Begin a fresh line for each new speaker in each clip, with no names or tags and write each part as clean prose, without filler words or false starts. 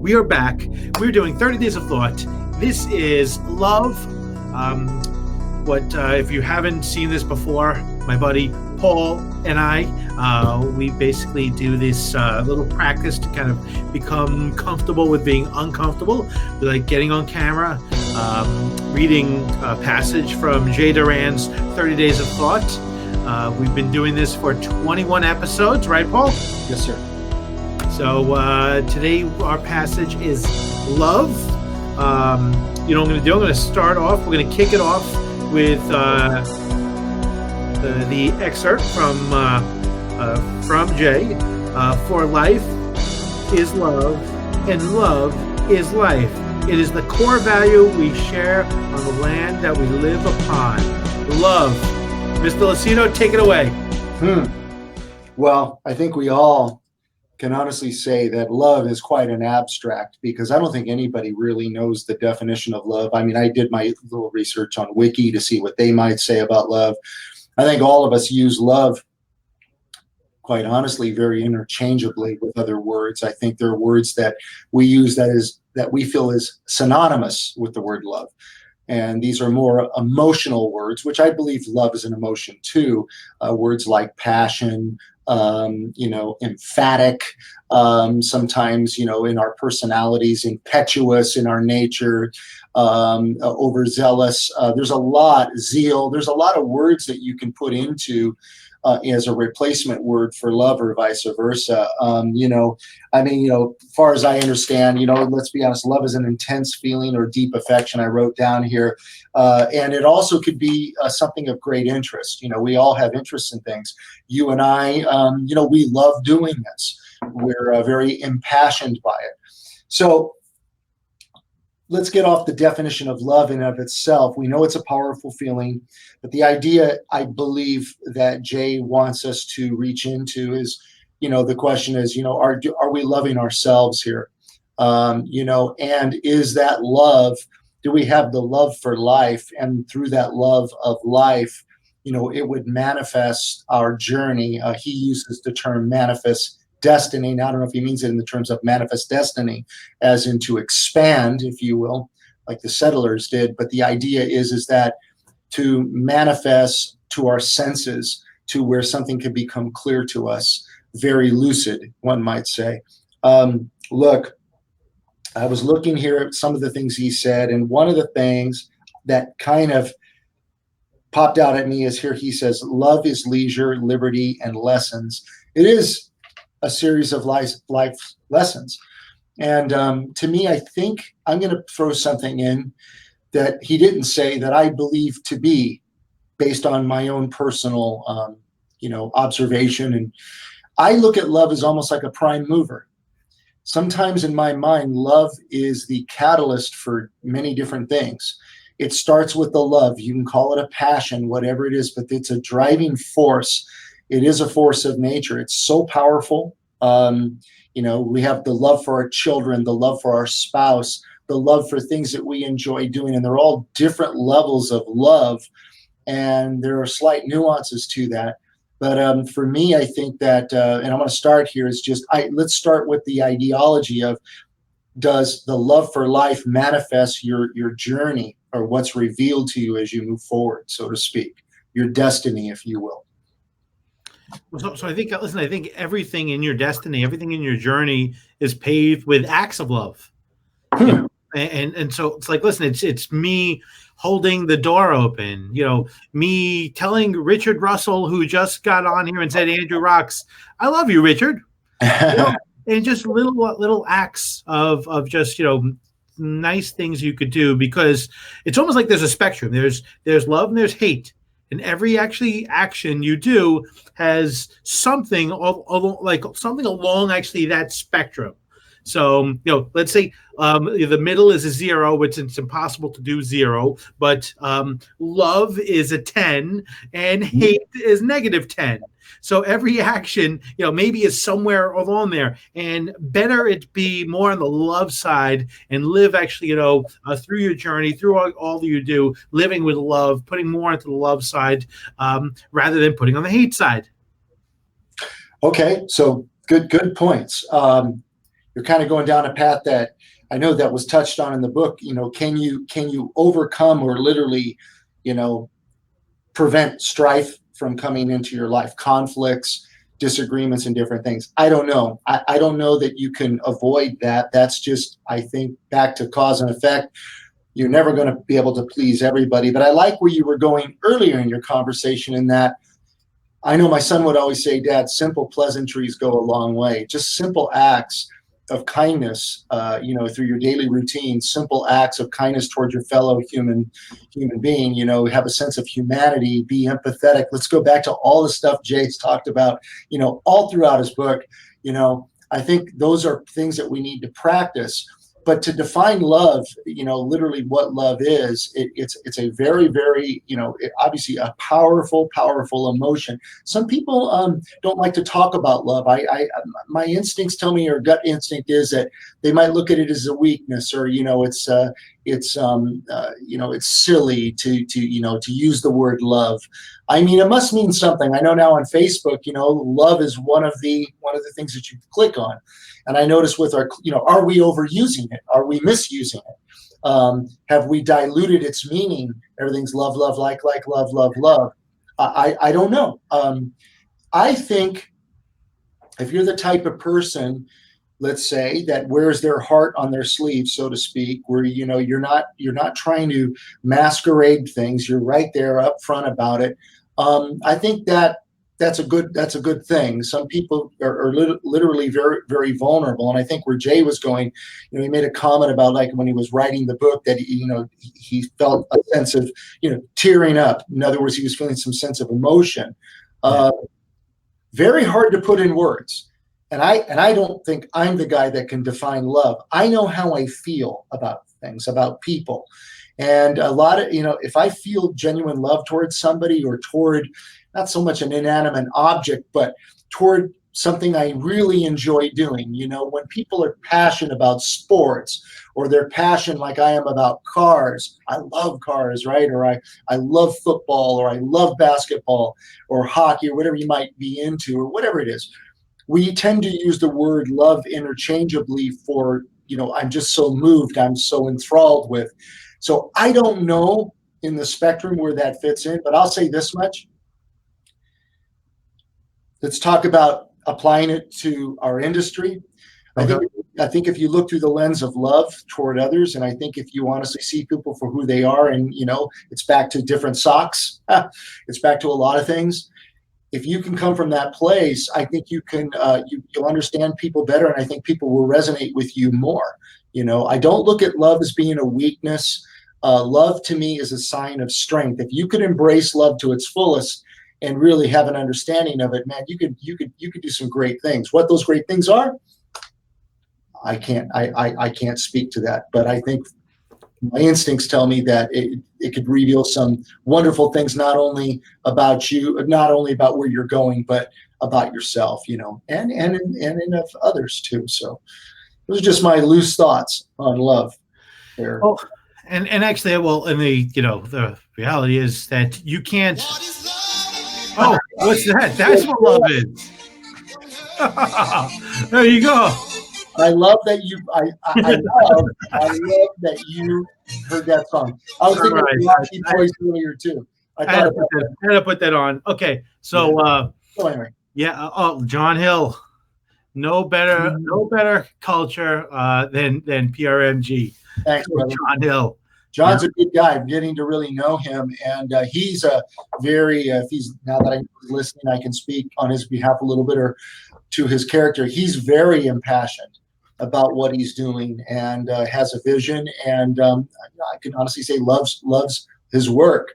We are back. We're doing 30 Days of Thought. This is Love. If you haven't seen this before, my buddy Paul and I, we basically do this little practice to kind of become comfortable with being uncomfortable. We like getting on camera, reading a passage from Doran's 30 Days of Thought. We've been doing this for 21 episodes, right, Paul?
Yes, sir.
So today our passage is Love. You know what I'm going to do? I'm going to start off. We're going to kick it off with the excerpt from Jay. For life is love, and love is life. It is the core value we share on the land that we live upon. Love. Mr. Lucido, take it away.
Well, I think we all can honestly say that love is quite an abstract, because I don't think anybody really knows the definition of love. I mean, I did my little research on Wiki to see what they might say about love. I think all of us use love, quite honestly, very interchangeably with other words. I think there are words that we use that we feel is synonymous with the word love. And these are more emotional words, which I believe love is an emotion too. Words like passion, emphatic, sometimes, in our personalities, impetuous in our nature, overzealous. There's a lot, zeal. There's a lot of words that you can put into as a replacement word for love, or vice versa. As far as I understand, let's be honest, love is an intense feeling or deep affection, I wrote down here. And it also could be something of great interest. We all have interests in things. You and I, we love doing this. We're very impassioned by it. So let's get off the definition of love in and of itself. We know it's a powerful feeling, but the idea I believe that Jay wants us to reach into is, the question is, are we loving ourselves here? And is that love, do we have the love for life? And through that love of life, it would manifest our journey. He uses the term manifest destiny. Now, I don't know if he means it in the terms of manifest destiny, as in to expand, if you will, like the settlers did. But the idea is that to manifest to our senses, to where something can become clear to us, very lucid, one might say. Look, I was looking here at some of the things he said, and one of the things that kind of popped out at me is here he says, love is leisure, liberty, and lessons. It is a series of life lessons. And to me, I think I'm going to throw something in that he didn't say that I believe to be, based on my own personal, observation. And I look at love as almost like a prime mover. Sometimes in my mind, love is the catalyst for many different things. It starts with the love. You can call it a passion, whatever it is, but it's a driving force. It is a force of nature. It's so powerful. We have the love for our children, the love for our spouse, the love for things that we enjoy doing, and they're all different levels of love. And there are slight nuances to that. But for me, I think that, and I'm going to start here, is let's start with the ideology of, does the love for life manifest your journey, or what's revealed to you as you move forward, so to speak, your destiny, if you will?
So I think, listen, I think everything in your destiny, everything in your journey is paved with acts of love. And so it's like, listen, it's me holding the door open, me telling Richard Russell, who just got on here and said, Andrew rocks. I love you, Richard. And just little acts of just, nice things you could do, because it's almost like there's a spectrum. There's love and there's hate. And every action you do has something along actually that spectrum. So, let's say the middle is a 0, which it's impossible to do 0, but love is a 10 and hate is -10. So every action, maybe is somewhere along there, and better it be more on the love side and live actually, through your journey, through all that you do, living with love, putting more into the love side, rather than putting on the hate side.
Okay. So good points. you're kind of going down a path that I know that was touched on in the book. Can you overcome or literally, prevent strife from coming into your life, conflicts, disagreements, and different things? I don't know. I don't know that you can avoid that. That's just, I think, back to cause and effect. You're never going to be able to please everybody. But I like where you were going earlier in your conversation, in that I know my son would always say, Dad, simple pleasantries go a long way. Just simple acts of kindness, through your daily routine, simple acts of kindness towards your fellow human being, have a sense of humanity, be empathetic. Let's go back to all the stuff Jay's talked about, all throughout his book. I think those are things that we need to practice. But to define love, literally what love is, it's a very, very, obviously a powerful emotion. Some people don't like to talk about love. My instincts tell me, or gut instinct is that they might look at it as a weakness, or it's silly to use the word love. I mean, it must mean something. I know now on Facebook, love is one of the things that you click on. And I notice with our, are we overusing it? Are we misusing it? Have we diluted its meaning? Everything's love, like, love. I don't know. I think if you're the type of person, let's say, that wears their heart on their sleeve, so to speak, where you're not trying to masquerade things, you're right there up front about it. I think that's a good thing. Some people are literally very, very vulnerable, and I think where Jay was going, he made a comment about, like, when he was writing the book, that he felt a sense of tearing up. In other words, he was feeling some sense of emotion. Very hard to put in words. And I don't think I'm the guy that can define love. I know how I feel about things, about people. And a lot of, if I feel genuine love towards somebody, or toward not so much an inanimate object, but toward something I really enjoy doing, when people are passionate about sports, or they're passionate like I am about cars. I love cars, right? Or I love football, or I love basketball, or hockey, or whatever you might be into, or whatever it is. We tend to use the word love interchangeably for, I'm just so moved, I'm so enthralled with. So I don't know in the spectrum where that fits in, but I'll say this much. Let's talk about applying it to our industry. Okay. I think if you look through the lens of love toward others, and I think if you honestly see people for who they are, and it's back to different socks, it's back to a lot of things. If you can come from that place, I think you can you'll understand people better, and I think people will resonate with you more. I don't look at love as being a weakness. Love to me is a sign of strength. If you could embrace love to its fullest and really have an understanding of it, man, you could do some great things. What those great things are, I can't speak to that, but I think my instincts tell me that it could reveal some wonderful things, not only about you, not only about where you're going, but about yourself, and in of others too. So those are just my loose thoughts on love there.
Oh, and actually, well, and the reality is that you can't. Oh, what's that? That's what love is. There you go.
I love that you. I love that you heard that song. I was thinking of Rocky Boys earlier too.
I had to put that on. Okay, so
anyway.
Yeah. Oh, John Hill. No better culture than PRMG.
Thanks, brother.
John Hill.
John's a good guy. I'm getting to really know him, and he's a very. Now that I'm listening, I can speak on his behalf a little bit, or to his character. He's very impassioned about what he's doing, and has a vision, and I can honestly say loves his work,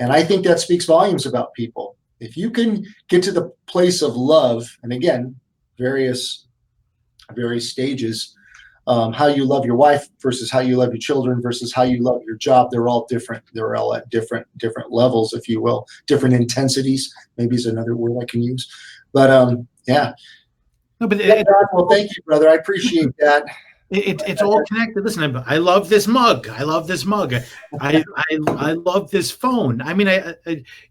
and I think that speaks volumes about people. If you can get to the place of love, and again, various stages. How you love your wife versus how you love your children versus how you love your job. They're all different. They're all at different levels, if you will, different intensities. Maybe is another word I can use. But yeah.
No, but
well, thank you, brother. I appreciate that.
It's all connected. Listen, I love this mug. I love this mug. I love this phone. I mean,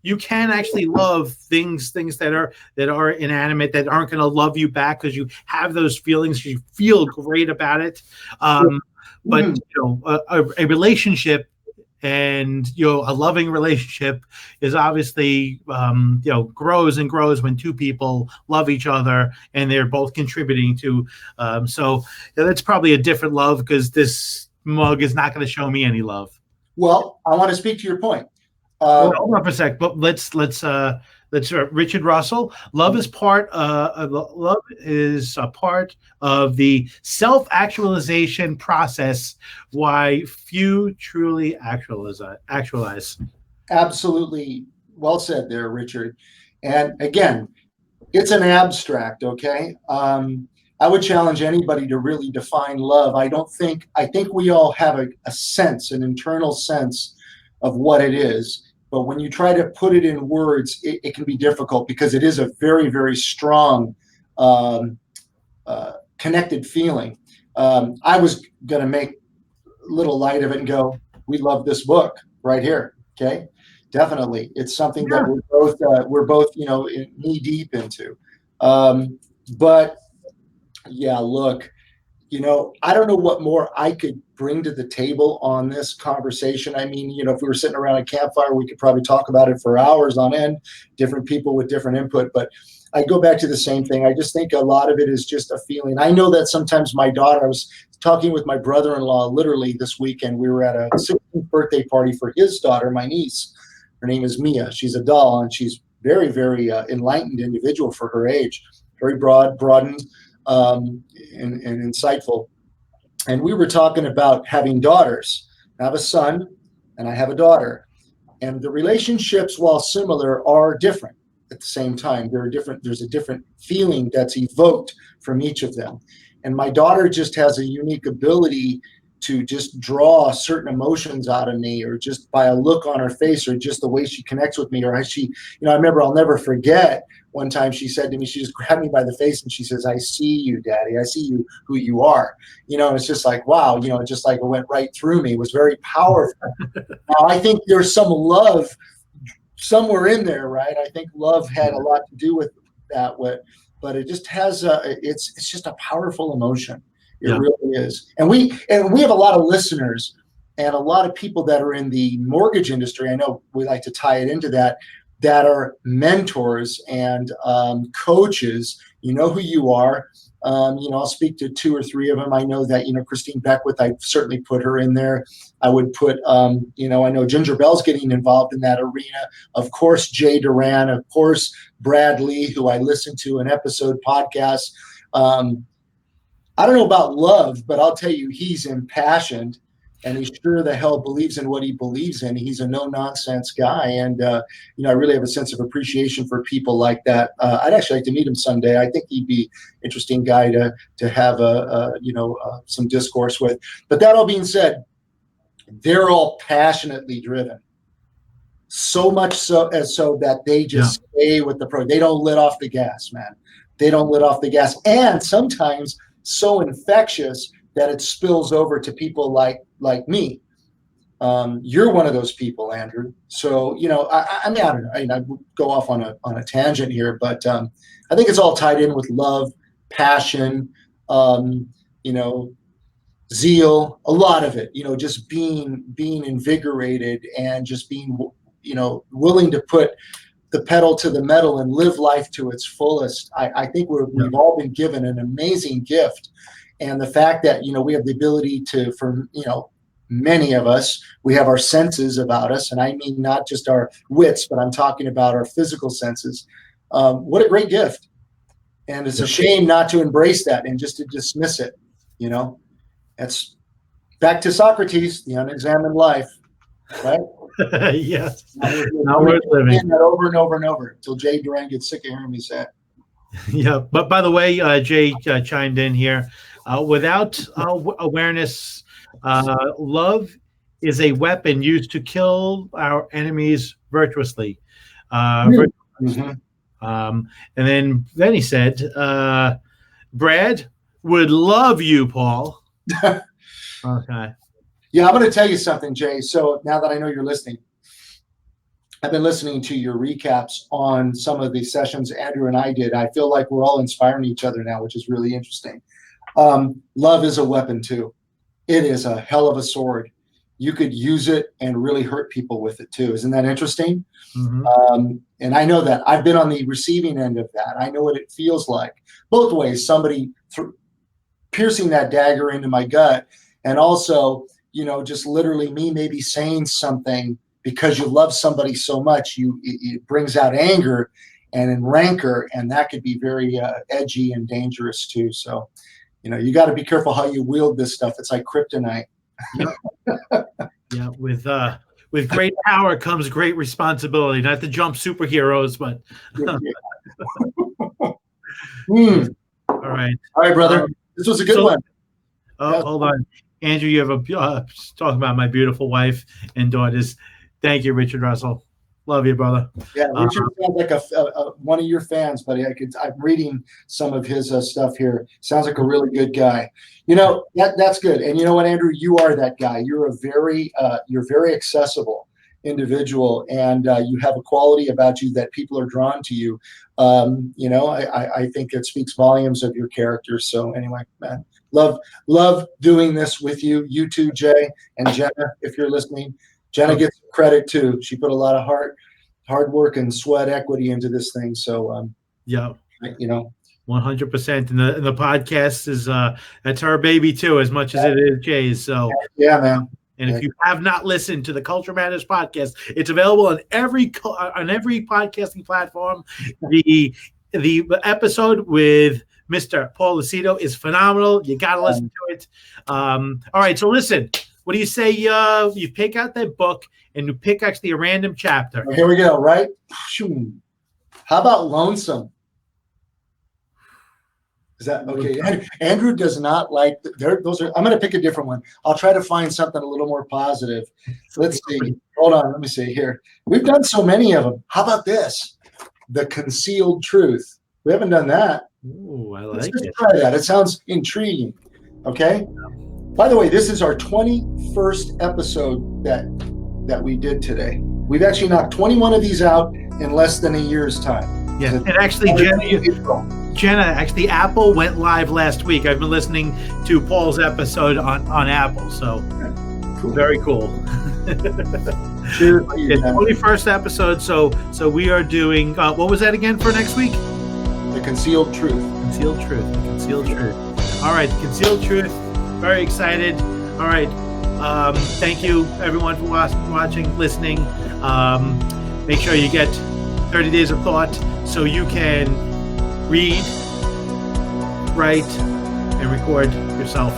you can actually love things that are inanimate, that aren't going to love you back because you have those feelings. You feel great about it. But a relationship, and a loving relationship is obviously grows and grows when two people love each other and they're both contributing to so that's probably a different love, because this mug is not going to show me any love.
Well, I want to speak to your point.
Hold on for a sec, but let's Richard Russell. Love is part of the self-actualization process. Why few truly actualize.
Absolutely, well said there, Richard. And again, it's an abstract. Okay, I would challenge anybody to really define love. I think we all have a sense, an internal sense of what it is. But when you try to put it in words, it can be difficult, because it is a very, very strong connected feeling. I was going to make a little light of it and go, we love this book right here. Okay, definitely. It's something that we're both knee deep into. But yeah, look, I don't know what more I could bring to the table on this conversation. I mean, if we were sitting around a campfire, we could probably talk about it for hours on end, different people with different input. But I go back to the same thing. I just think a lot of it is just a feeling. I know that sometimes my daughter, I was talking with my brother-in-law literally this weekend. We were at a 16th birthday party for his daughter, my niece. Her name is Mia. She's a doll, and she's very, very enlightened individual for her age, very broadened, and insightful. And we were talking about having daughters. I have a son and I have a daughter, and the relationships, while similar, are different at the same time. There's a different feeling that's evoked from each of them. And my daughter just has a unique ability to just draw certain emotions out of me, or just by a look on her face, or just the way she connects with me, or how she, I remember, I'll never forget one time she said to me, she just grabbed me by the face and she says, "I see you, Daddy. I see you, who you are." And it's just like, wow, it just like it went right through me. It was very powerful. Now, I think there's some love somewhere in there, right? I think love had a lot to do with that, but it just has it's just a powerful emotion. It really is. And we have a lot of listeners and a lot of people that are in the mortgage industry. I know we like to tie it into that are mentors and coaches. You know who you are. I'll speak to two or three of them. I know that, Christine Beckwith, I certainly put her in there. I would put, I know Ginger Bell's getting involved in that arena. Of course, Jay Doran, of course, Brad Lee, who I listened to an episode podcast. I don't know about love, but I'll tell you, he's impassioned, and he sure the hell believes in what he believes in. He's a no-nonsense guy, and I really have a sense of appreciation for people like that. I'd actually like to meet him someday. I think he'd be an interesting guy to have some discourse with. But that all being said, they're all passionately driven, so much so that they just stay with the pro. They don't let off the gas, man. They don't let off the gas, and sometimes so infectious that it spills over to people like me. You're one of those people, Andrew. So, I mean, I don't know. I go off on a tangent here, but I think it's all tied in with love, passion, zeal, a lot of it, just being invigorated and just being, willing to put the pedal to the metal and live life to its fullest. I think we've all been given an amazing gift. And the fact that, we have the ability to, many of us, we have our senses about us. And I mean, not just our wits, but I'm talking about our physical senses. What a great gift. And it's a shame not to embrace that and just to dismiss it. That's back to Socrates, the unexamined life, right?
Yes. Not worth living.
That over and over and over until Jay Doran gets sick of hearing me say it.
Yeah. But by the way, Jay chimed in here. Without awareness, love is a weapon used to kill our enemies virtuously.
Mm-hmm.
And then he said, Brad would love you, Paul. Okay.
Yeah, I'm going to tell you something, Jay. So now that I know you're listening, I've been listening to your recaps on some of the sessions Andrew and I did. I feel like we're all inspiring each other now, which is really interesting. Love is a weapon too. It is a hell of a sword. You could use it and really hurt people with it too. Isn't that interesting?
Mm-hmm.
And I know that. I've been on the receiving end of that. I know what it feels like. Both ways, somebody piercing that dagger into my gut, and also, just literally me maybe saying something because you love somebody so much, it brings out anger and rancor, and that could be very edgy and dangerous too. So, you got to be careful how you wield this stuff. It's like kryptonite.
Yeah, with great power comes great responsibility. Not to jump superheroes, but all right,
brother. This was a good one.
Hold on, Andrew. You have talking about my beautiful wife and daughters. Thank you, Richard Russell. Love you, brother.
Yeah, Richard sounds like a one of your fans, buddy. I'm reading some of his stuff here. Sounds like a really good guy. That's good. And you know what, Andrew, you are that guy. You're you're very accessible individual, and you have a quality about you that people are drawn to you. I think it speaks volumes of your character. So anyway, man, love doing this with you. You too, Jay and Jenna, if you're listening. Jenna gets credit too. She put a lot of hard work and sweat equity into this thing. So,
100%. And the podcast is that's our baby too, as much as it is Jay's. So
yeah, man.
And if you have not listened to the Culture Matters podcast, it's available on every podcasting platform. The episode with Mr. Paul Lucido is phenomenal. You got to listen to it. All right, so listen. What do you say? You pick out that book and you pick actually a random chapter.
Here we go. Right? How about Lonesome? Is that okay? Andrew does not like those. I'm going to pick a different one. I'll try to find something a little more positive. Let's see. Hold on. Let me see here. We've done so many of them. How about this? The Concealed Truth. We haven't done that.
Ooh, I like
Let's just
it.
try that. It sounds intriguing. Okay. By the way, this is our 21st episode that we did today. We've actually knocked 21 of these out in less than a year's time.
Yeah, and actually, Jenna, actually, Apple went live last week. I've been listening to Paul's episode on Apple, so cool. Very cool.
Sure.
21st episode. So we are doing. What was that again for next week?
The Concealed Truth.
Concealed Truth. The Concealed Truth. All right, Concealed Truth. Very excited. All right. Thank you, everyone, for watching, listening. Make sure you get 30 Days of Thought so you can read, write, and record yourself.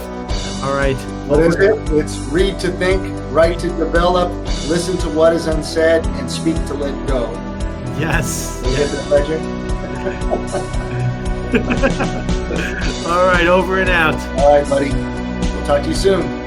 All right.
What is it? It's read to think, write to develop, listen to what is unsaid, and speak to let go.
Yes.
Is that legend?
All right. Over and out.
All right, buddy. Talk to you soon.